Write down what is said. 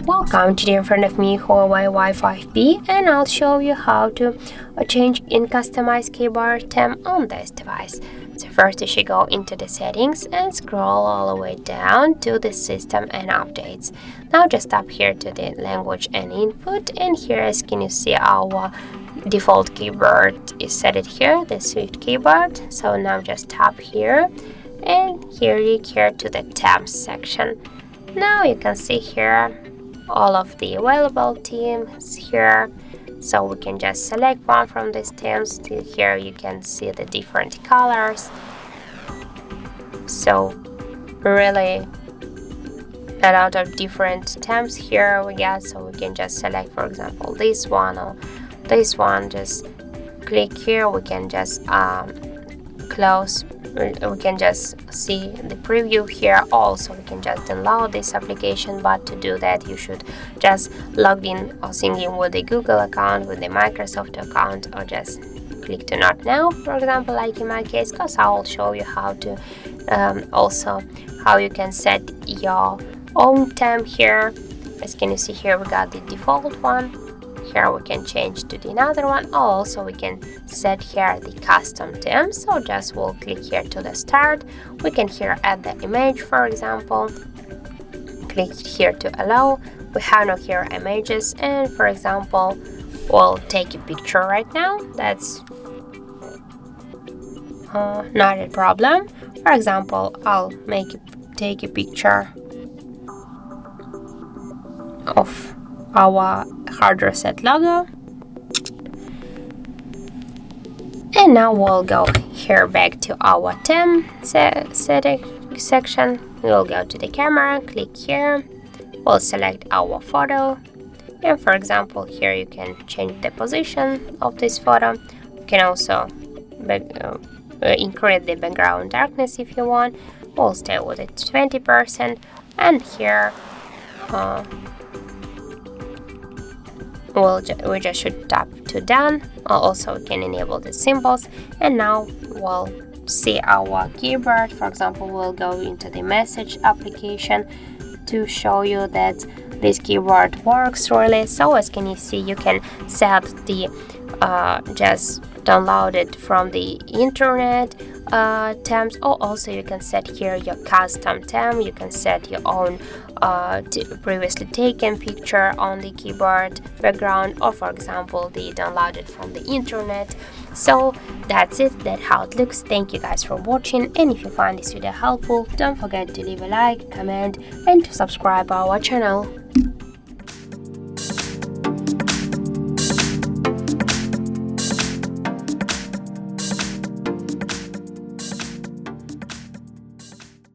Welcome, today in front of me Huawei Y5p, and I'll show you how to change and customize keyboard theme on this device. So first you should go into the settings and scroll all the way down to the system and updates. Now just tap here to the language and input, and here as can you see our default keyboard is set it here, the Swift keyboard. So now just tap here and here you here to the themes section. Now you can see here all of the available themes here, so we can just select one from these themes. Here you can see the different colors, so really a lot of different themes here we got. So we can just select, for example, this one or this one. Just click here, we can just close. We can just see the preview here. Also we can just download this application, but to do that you should just log in or sync in with the Google account, with the Microsoft account, or just click to not now, for example, like in my case, because I will show you how to also how you can set your own theme here. As can you see here, we got the default one. Here we can change to the another one. Also we can set here the custom theme. So just we'll click here to the start. We can here add the image, for example. Click here to allow. We have now here images, and for example we'll take a picture right now. That's not a problem. For example, I'll take a picture of our HardReset logo, and now we'll go here back to our theme setting section. We'll go to the camera, click here, we'll select our photo, and for example here you can change the position of this photo. You can also increase the background darkness if you want. We'll stay with it 20%, and here we just should tap to done. Also we can enable the symbols, and now we'll see our keyboard. For example, we'll go into the message application to show you that this keyboard works really. So as can you see, you can set the just download it from the internet themes, or also you can set here your custom theme. You can set your own previously taken picture on the keyboard background, or for example the downloaded from the internet. So that's it, that's how it looks. Thank you guys for watching, and if you find this video helpful, don't forget to leave a like, comment, and to subscribe our channel.